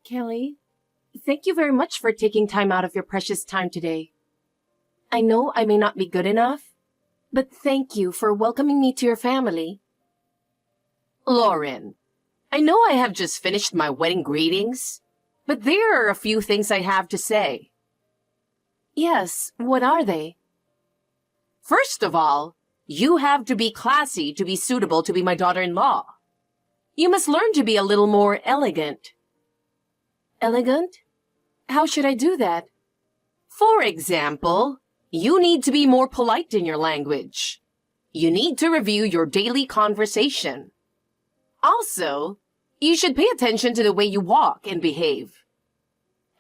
Kelly, thank you very much for taking time out of your precious time today. I know I may not be good enough, but thank you for welcoming me to your family. Lauren, I know I have just finished my wedding greetings, but there are a few things I have to say. Yes, what are they? First of all, you have to be classy to be suitable to be my daughter-in-law. You must learn to be a little more elegant. Elegant? How should I do that? For example, you need to be more polite in your language. You need to review your daily conversation. Also, you should pay attention to the way you walk and behave.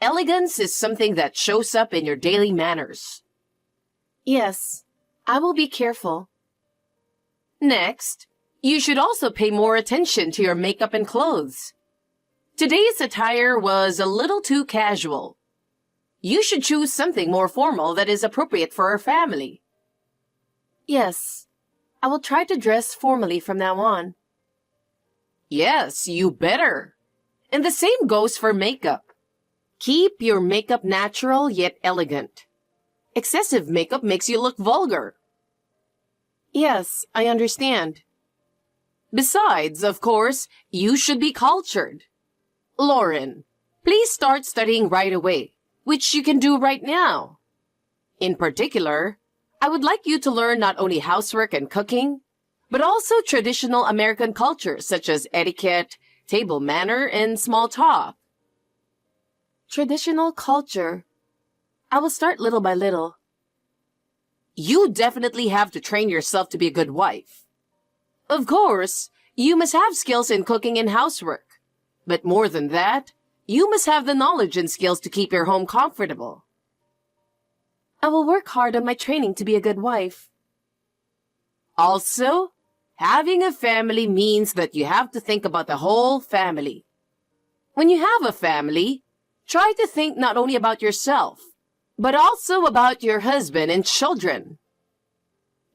Elegance is something that shows up in your daily manners. Yes, I will be careful. Next, you should also pay more attention to your makeup and clothes. Today's attire was a little too casual. You should choose something more formal that is appropriate for our family. Yes, I will try to dress formally from now on. Yes, you better. And the same goes for makeup. Keep your makeup natural yet elegant. Excessive makeup makes you look vulgar. Yes, I understand. Besides, of course, you should be cultured. Lauren, please start studying right away, which you can do right now. In particular, I would like you to learn not only housework and cooking, but also traditional American cultures such as etiquette, table manner, and small talk. Traditional culture. I will start little by little. You definitely have to train yourself to be a good wife. Of course, you must have skills in cooking and housework. But more than that, you must have the knowledge and skills to keep your home comfortable. I will work hard on my training to be a good wife. Also, having a family means that you have to think about the whole family. When you have a family, try to think not only about yourself, but also about your husband and children.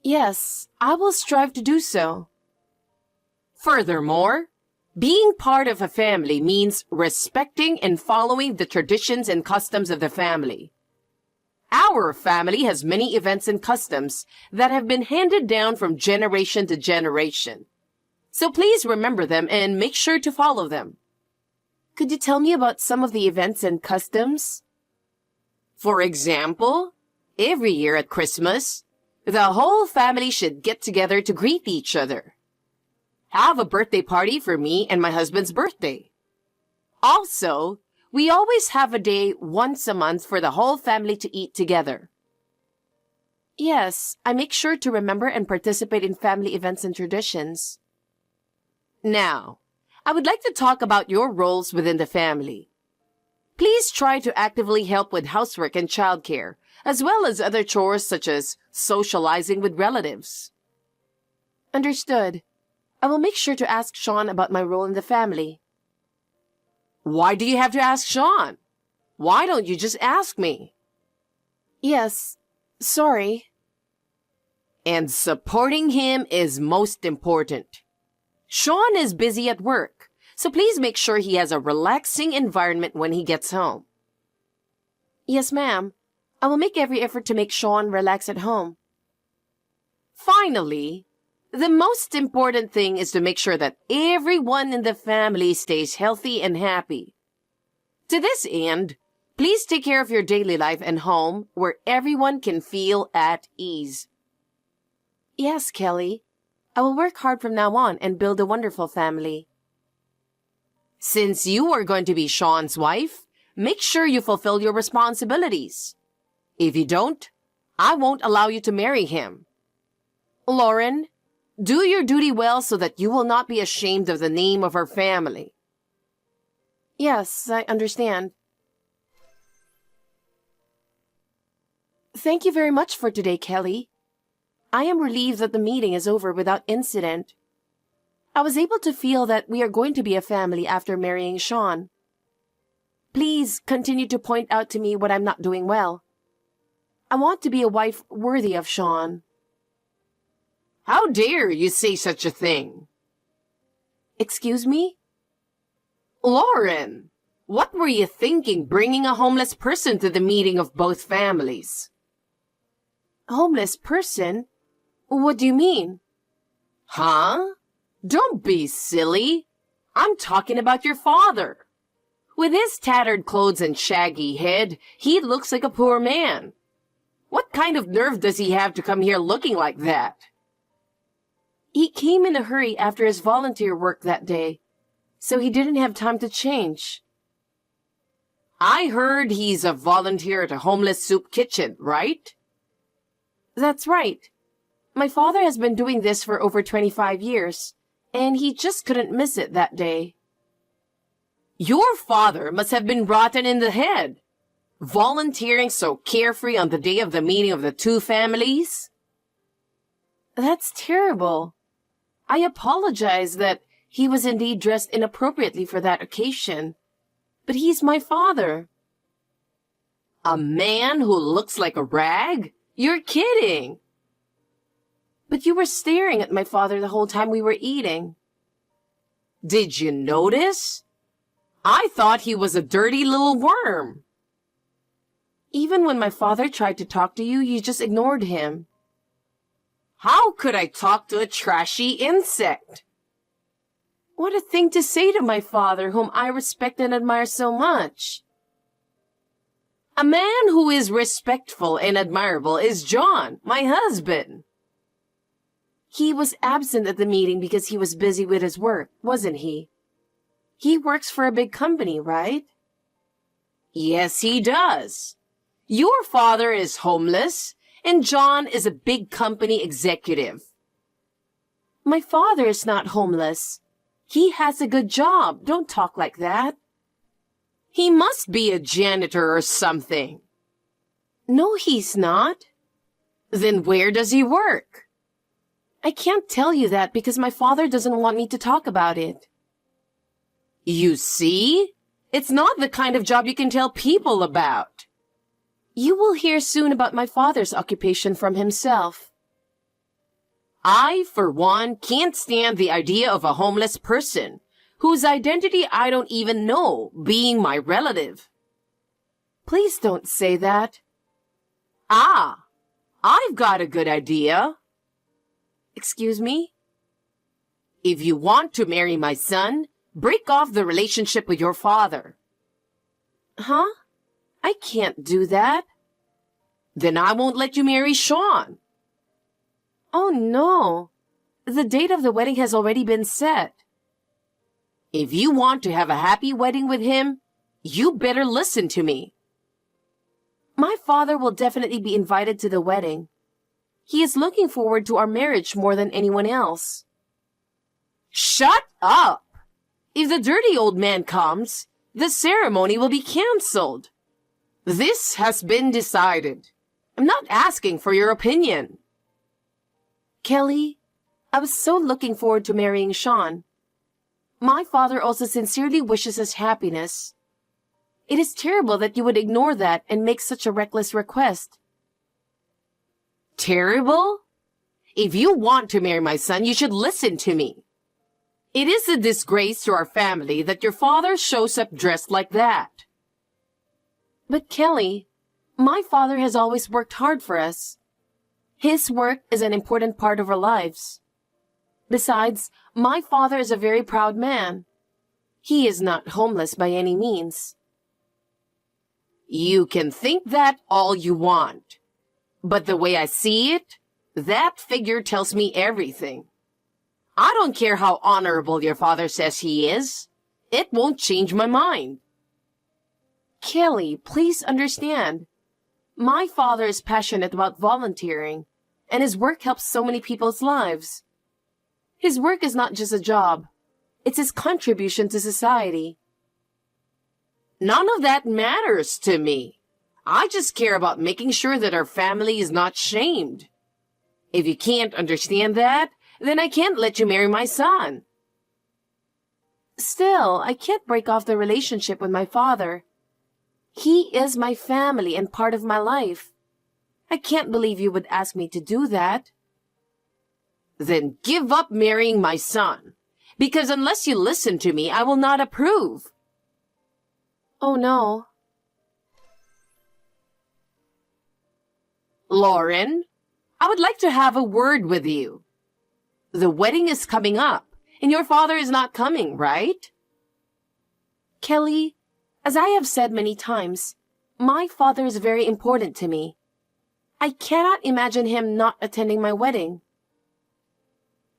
Yes, I will strive to do so. Furthermore, being part of a family means respecting and following the traditions and customs of the family. Our family has many events and customs that have been handed down from generation to generation. So please remember them and make sure to follow them. Could you tell me about some of the events and customs? For example, every year at Christmas, the whole family should get together to greet each other. Have a birthday party for me and my husband's birthday. Also, we always have a day once a month for the whole family to eat together. Yes, I make sure to remember and participate in family events and traditions. Now, I would like to talk about your roles within the family. Please try to actively help with housework and childcare, as well as other chores such as socializing with relatives. Understood. I will make sure to ask Sean about my role in the family. Why do you have to ask Sean? Why don't you just ask me? Yes, sorry. And supporting him is most important. Sean is busy at work, so please make sure he has a relaxing environment when he gets home. Yes, ma'am. I will make every effort to make Sean relax at home. Finally, the most important thing is to make sure that everyone in the family stays healthy and happy. To this end, please take care of your daily life and home where everyone can feel at ease. Yes, Kelly. I will work hard from now on and build a wonderful family. Since you are going to be Sean's wife, make sure you fulfill your responsibilities. If you don't, I won't allow you to marry him. Lauren, do your duty well so that you will not be ashamed of the name of our family. Yes, I understand. Thank you very much for today, Kelly. I am relieved that the meeting is over without incident. I was able to feel that we are going to be a family after marrying Sean. Please continue to point out to me what I'm not doing well. I want to be a wife worthy of Sean. How dare you say such a thing? Excuse me? Lauren, What were you thinking bringing a homeless person to the meeting of both families? Homeless person? What do you mean? Huh? Don't be silly. I'm talking about your father. With his tattered clothes and shaggy head, he looks like a poor man. What kind of nerve does he have to come here looking like that? He came in a hurry after his volunteer work that day, so he didn't have time to change. I heard he's a volunteer at a homeless soup kitchen, right? That's right. My father has been doing this for over 25 years, and he just couldn't miss it that day. Your father must have been rotten in the head. Volunteering so carefree on the day of the meeting of the two families? That's terrible. I apologize that he was indeed dressed inappropriately for that occasion. But he's my father. A man who looks like a rag? You're kidding. But you were staring at my father the whole time we were eating. Did you notice? I thought he was a dirty little worm. Even when my father tried to talk to you, you just ignored him. How could I talk to a trashy insect? What a thing to say to my father, whom I respect and admire so much. A man who is respectful and admirable is John, my husband. He was absent at the meeting because he was busy with his work, wasn't he? He works for a big company, right? Yes, he does. Your father is homeless, and John is a big company executive. My father is not homeless. He has a good job. Don't talk like that. He must be a janitor or something. No, he's not. Then where does he work? I can't tell you that because my father doesn't want me to talk about it. You see? It's not the kind of job you can tell people about. You will hear soon about my father's occupation from himself. I, for one, can't stand the idea of a homeless person whose identity I don't even know being my relative. Please don't say that. Ah, I've got a good idea. Excuse me? If you want to marry my son, break off the relationship with your father. Huh? I can't do that. Then I won't let you marry Sean. Oh no. The date of the wedding has already been set. If you want to have a happy wedding with him, you better listen to me. My father will definitely be invited to the wedding. He is looking forward to our marriage more than anyone else. Shut up! If the dirty old man comes, the ceremony will be cancelled. This has been decided. I'm not asking for your opinion. Kelly, I was so looking forward to marrying Sean. My father also sincerely wishes us happiness. It is terrible that you would ignore that and make such a reckless request. Terrible? If you want to marry my son, you should listen to me. It is a disgrace to our family that your father shows up dressed like that. But Kelly, my father has always worked hard for us. His work is an important part of our lives. Besides, my father is a very proud man. He is not homeless by any means. You can think that all you want. But the way I see it, that figure tells me everything. I don't care how honorable your father says he is. It won't change my mind. Kelly, please understand. My father is passionate about volunteering, and his work helps so many people's lives. His work is not just a job. It's his contribution to society. None of that matters to me. I just care about making sure that our family is not shamed. If you can't understand that, then I can't let you marry my son. Still, I can't break off the relationship with my father. He is my family and part of my life. I can't believe you would ask me to do that. Then give up marrying my son, because unless you listen to me, I will not approve. Oh no. Lauren, I would like to have a word with you. The wedding is coming up, and your father is not coming, right? Kelly, as I have said many times, my father is very important to me. I cannot imagine him not attending my wedding.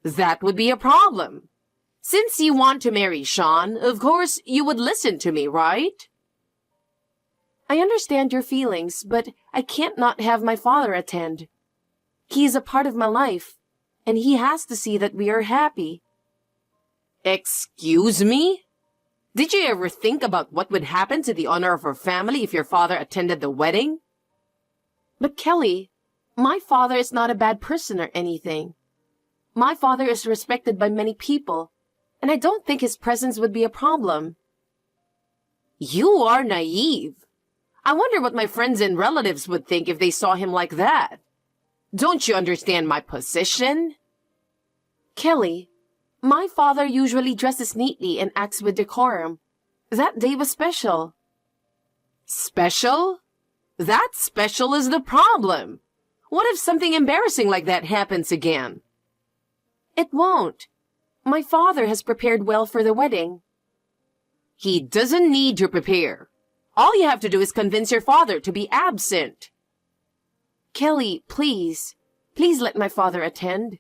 That would be a problem. Since you want to marry Sean, of course you would listen to me, right? I understand your feelings, but I can't not have my father attend. He is a part of my life, and he has to see that we are happy. Excuse me? Did you ever think about what would happen to the honor of our family if your father attended the wedding? But Kelly, my father is not a bad person or anything. My father is respected by many people, and I don't think his presence would be a problem. You are naive. I wonder what my friends and relatives would think if they saw him like that. Don't you understand my position? Kelly, my father usually dresses neatly and acts with decorum. That day was special. Special? That special is the problem. What if something embarrassing like that happens again? It won't. My father has prepared well for the wedding. He doesn't need to prepare. All you have to do is convince your father to be absent. Kelly, please. Please let my father attend.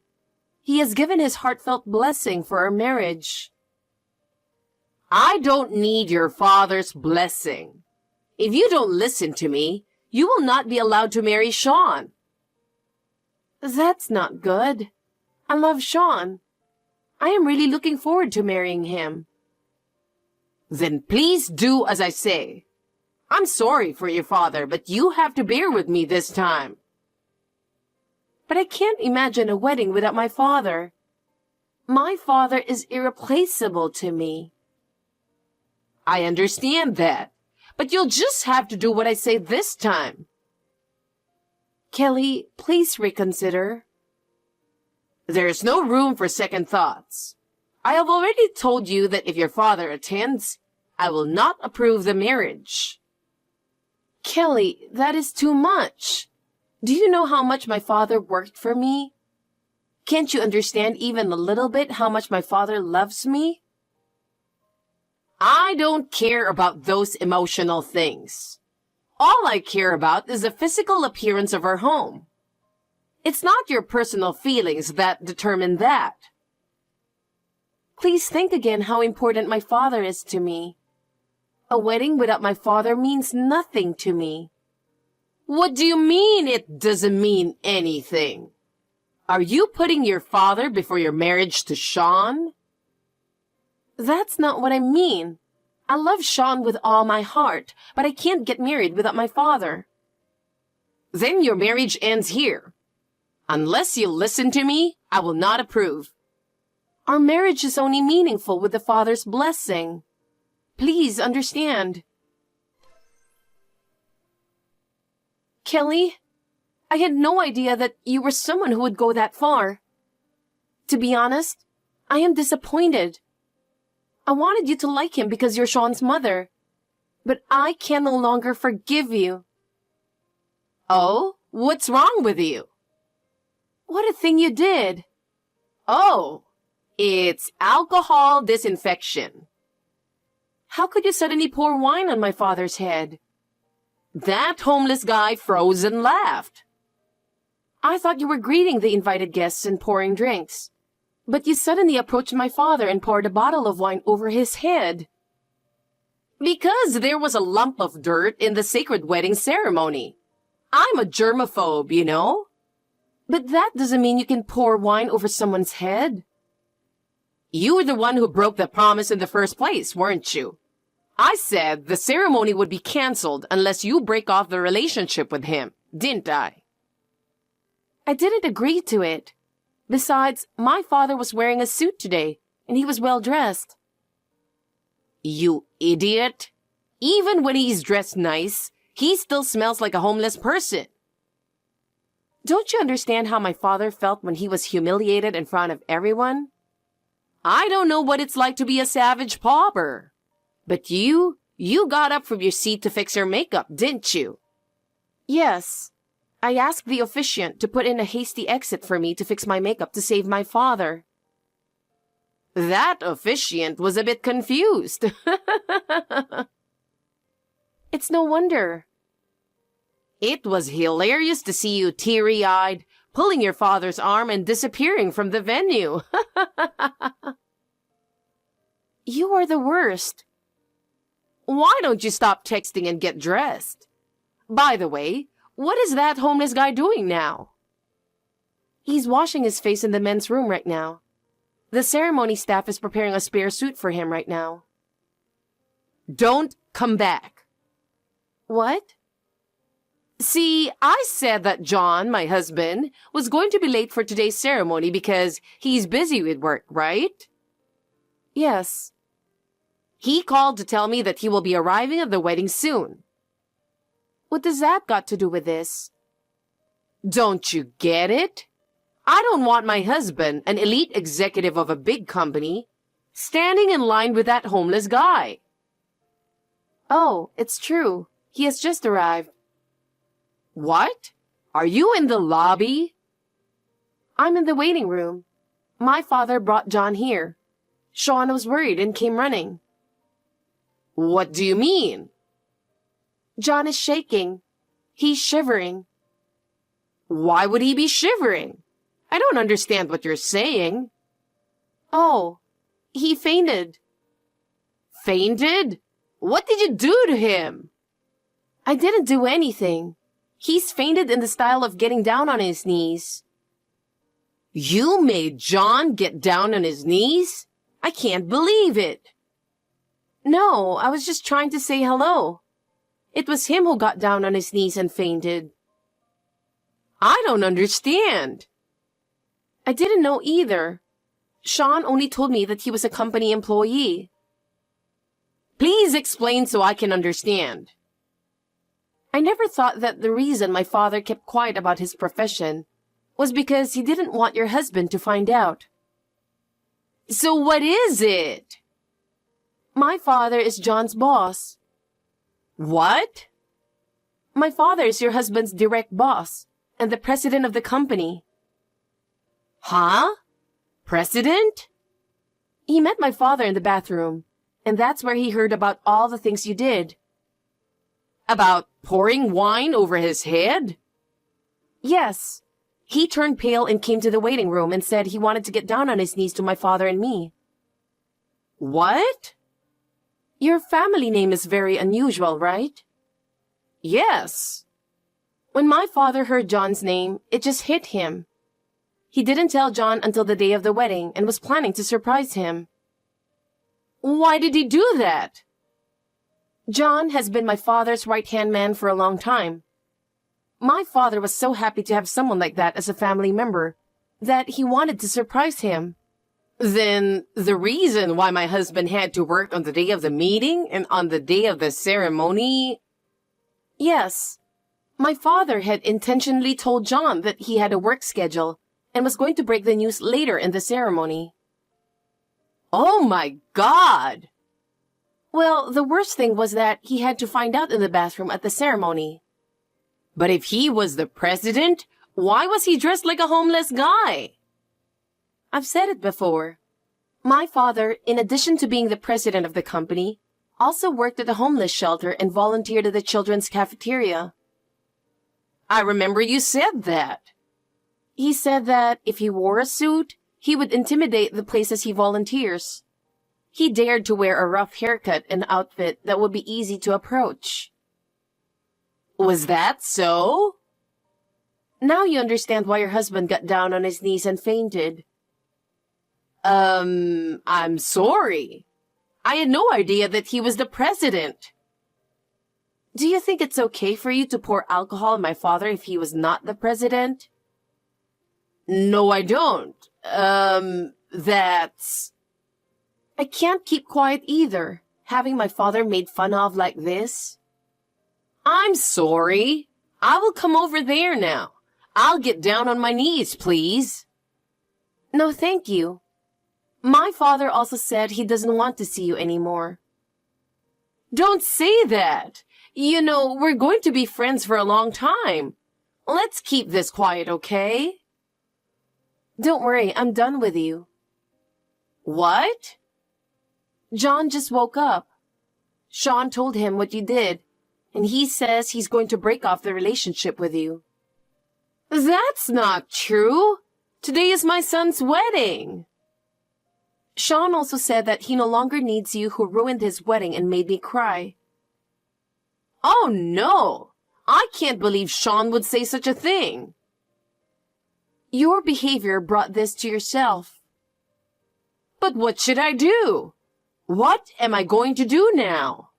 He has given his heartfelt blessing for our marriage. I don't need your father's blessing. If you don't listen to me, you will not be allowed to marry Sean. That's not good. I love Sean. I am really looking forward to marrying him. Then please do as I say. I'm sorry for your father, but you have to bear with me this time. But I can't imagine a wedding without my father. My father is irreplaceable to me. I understand that, but you'll just have to do what I say this time. Kelly, please reconsider. There's no room for second thoughts. I have already told you that if your father attends, I will not approve the marriage. Kelly, that is too much. Do you know how much my father worked for me? Can't you understand even a little bit how much my father loves me? I don't care about those emotional things. All I care about is the physical appearance of our home. It's not your personal feelings that determine that. Please think again how important my father is to me. A wedding without my father means nothing to me. What do you mean it doesn't mean anything? Are you putting your father before your marriage to Sean? That's not what I mean. I love Sean with all my heart, but I can't get married without my father. Then your marriage ends here. Unless you listen to me, I will not approve. Our marriage is only meaningful with the father's blessing. Please understand. Kelly, I had no idea that you were someone who would go that far. To be honest, I am disappointed. I wanted you to like him because you're Sean's mother, but I can no longer forgive you. Oh, what's wrong with you? What a thing you did. Oh, it's alcohol disinfection. How could you suddenly pour wine on my father's head? That homeless guy froze and laughed. I thought you were greeting the invited guests and pouring drinks. But you suddenly approached my father and poured a bottle of wine over his head. Because there was a lump of dirt in the sacred wedding ceremony. I'm a germaphobe, you know? But that doesn't mean you can pour wine over someone's head. You were the one who broke the promise in the first place, weren't you? I said the ceremony would be canceled unless you break off the relationship with him, didn't I? I didn't agree to it. Besides, my father was wearing a suit today, and he was well dressed. You idiot! Even when he's dressed nice, he still smells like a homeless person. Don't you understand how my father felt when he was humiliated in front of everyone? I don't know what it's like to be a savage pauper. But you You got up from your seat to fix her makeup, didn't you? Yes. I asked the officiant to put in a hasty exit for me to fix my makeup to save my father. That officiant was a bit confused. It's no wonder. It was hilarious to see you teary-eyed, pulling your father's arm and disappearing from the venue. You are the worst. Why don't you stop texting and get dressed? By the way, what is that homeless guy doing now? He's washing his face in the men's room right now. The ceremony staff is preparing a spare suit for him right now. Don't come back. What? See, I said that John, my husband, was going to be late for today's ceremony because he's busy with work, right? Yes. He called to tell me that he will be arriving at the wedding soon. What does that got to do with this? Don't you get it? I don't want my husband, an elite executive of a big company, standing in line with that homeless guy. Oh, it's true. He has just arrived. What? Are you in the lobby? I'm in the waiting room. My father brought John here. Sean was worried and came running. What do you mean? John is shaking. He's shivering. Why would he be shivering? I don't understand what you're saying. Oh, he fainted. Fainted? What did you do to him? I didn't do anything. He's fainted in the style of getting down on his knees. You made John get down on his knees? I can't believe it. No, I was just trying to say hello. It was him who got down on his knees and fainted. I don't understand. I didn't know either. Sean only told me that he was a company employee. Please explain so I can understand. I never thought that the reason my father kept quiet about his profession was because he didn't want your husband to find out. So what is it? My father is John's boss. What? My father is your husband's direct boss and the president of the company. Huh? President? He met my father in the bathroom, and that's where he heard about all the things you did. About pouring wine over his head? Yes. He turned pale and came to the waiting room and said he wanted to get down on his knees to my father and me. What? Your family name is very unusual, right? Yes. When my father heard John's name, it just hit him. He didn't tell John until the day of the wedding and was planning to surprise him. Why did he do that? John has been my father's right-hand man for a long time. My father was so happy to have someone like that as a family member that he wanted to surprise him. Then the reason why my husband had to work on the day of the meeting and on the day of the ceremony? Yes. My father had intentionally told John that he had a work schedule and was going to break the news later in the ceremony. Oh my God! Well, the worst thing was that he had to find out in the bathroom at the ceremony. But if he was the president, why was he dressed like a homeless guy? I've said it before. My father, in addition to being the president of the company, also worked at a homeless shelter and volunteered at the children's cafeteria. I remember you said that. He said that if he wore a suit, he would intimidate the places he volunteers. He dared to wear a rough haircut and outfit that would be easy to approach. Was that so? Now you understand why your husband got down on his knees and fainted. I'm sorry. I had no idea that he was the president. Do you think it's okay for you to pour alcohol on my father if he was not the president? No, I don't. That's... I can't keep quiet either, having my father made fun of like this. I'm sorry. I will come over there now. I'll get down on my knees, please. No, thank you. My father also said he doesn't want to see you anymore. Don't say that. You know, we're going to be friends for a long time. Let's keep this quiet, okay? Don't worry, I'm done with you. What? John just woke up. Sean told him what you did, and he says he's going to break off the relationship with you. That's not true. Today is my son's wedding. Sean also said that he no longer needs you who ruined his wedding and made me cry. Oh no! I can't believe Sean would say such a thing. Your behavior brought this to yourself. But what should I do? What am I going to do now?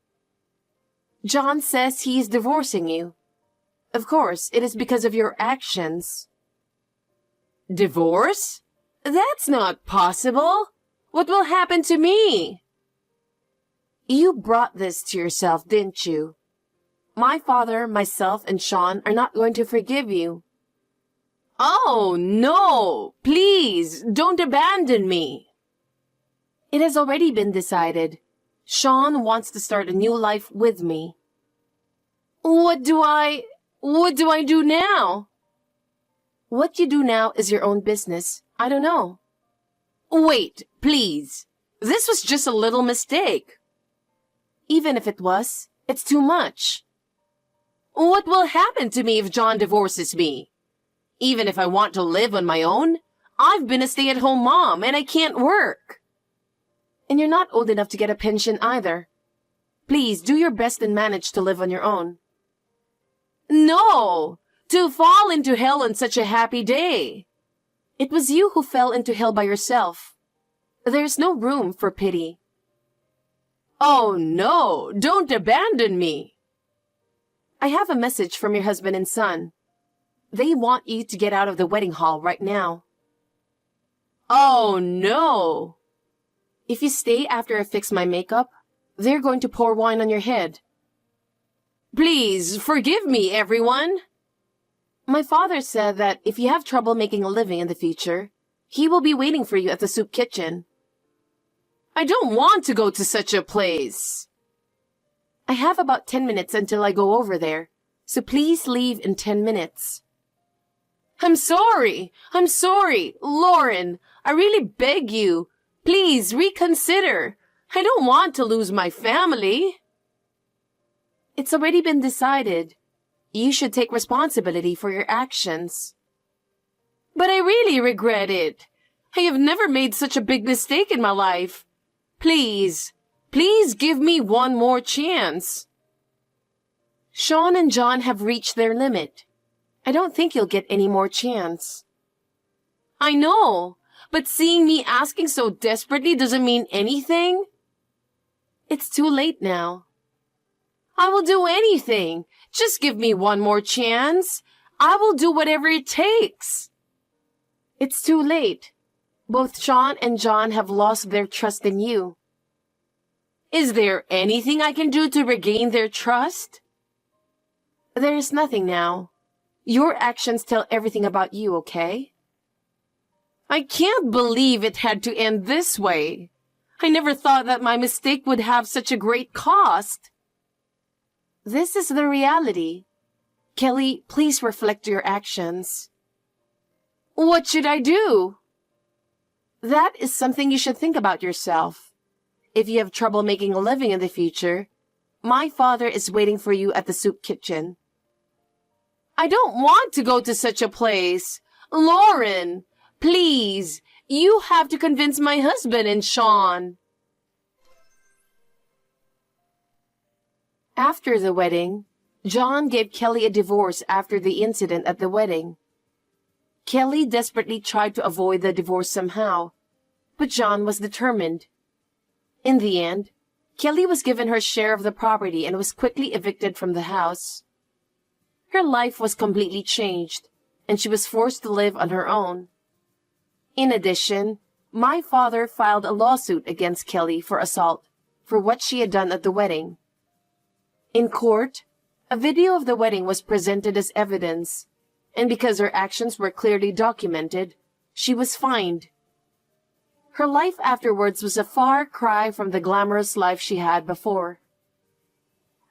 John says he is divorcing you. Of course, it is because of your actions. Divorce? That's not possible. What will happen to me? You brought this to yourself, didn't you? My father, myself, and Sean are not going to forgive you. Oh, no! Please, don't abandon me. It has already been decided. Sean wants to start a new life with me. What do I do now? What you do now is your own business. I don't know. Wait, please. This was just a little mistake. Even if it was, it's too much. What will happen to me if John divorces me? Even if I want to live on my own, I've been a stay-at-home mom and I can't work. And you're not old enough to get a pension either. Please do your best and manage to live on your own. No! To fall into hell on such a happy day. It was you who fell into hell by yourself. There's no room for pity. Oh no! Don't abandon me! I have a message from your husband and son. They want you to get out of the wedding hall right now. Oh no! If you stay after I fix my makeup, they're going to pour wine on your head. Please, forgive me, everyone. My father said that if you have trouble making a living in the future, he will be waiting for you at the soup kitchen. I don't want to go to such a place. I have about 10 minutes until I go over there, so please leave in 10 minutes. I'm sorry. Lauren, I really beg you. Please reconsider. I don't want to lose my family. It's already been decided. You should take responsibility for your actions. But I really regret it. I have never made such a big mistake in my life. Please give me one more chance. Sean and John have reached their limit. I don't think you'll get any more chance. I know, but seeing me asking so desperately doesn't mean anything. It's too late now. I will do anything. Just give me one more chance. I will do whatever it takes. It's too late. Both Sean and John have lost their trust in you. Is there anything I can do to regain their trust? There is nothing now. Your actions tell everything about you, okay? I can't believe it had to end this way. I never thought that my mistake would have such a great cost. This is the reality. Kelly, please reflect your actions. What should I do? That is something you should think about yourself. If you have trouble making a living in the future, my father is waiting for you at the soup kitchen. I don't want to go to such a place. Lauren, please, you have to convince my husband and Sean. After the wedding, John gave Kelly a divorce after the incident at the wedding. Kelly desperately tried to avoid the divorce somehow, but John was determined. In the end, Kelly was given her share of the property and was quickly evicted from the house. Her life was completely changed, and she was forced to live on her own. In addition, my father filed a lawsuit against Kelly for assault for what she had done at the wedding. In court, a video of the wedding was presented as evidence, and because her actions were clearly documented, she was fined. Her life afterwards was a far cry from the glamorous life she had before.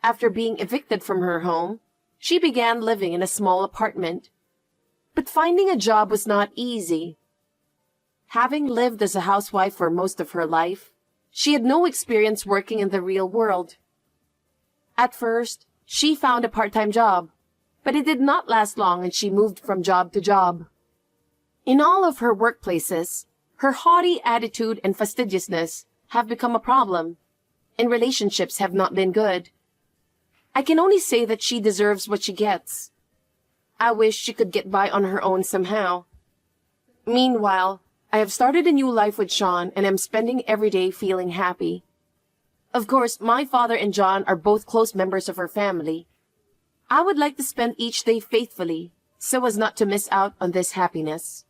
After being evicted from her home, she began living in a small apartment. But finding a job was not easy. Having lived as a housewife for most of her life, she had no experience working in the real world. At first, she found a part-time job, but it did not last long and she moved from job to job. In all of her workplaces, her haughty attitude and fastidiousness have become a problem, and relationships have not been good. I can only say that she deserves what she gets. I wish she could get by on her own somehow. Meanwhile, I have started a new life with Sean and am spending every day feeling happy. Of course, my father and John are both close members of our family. I would like to spend each day faithfully, so as not to miss out on this happiness.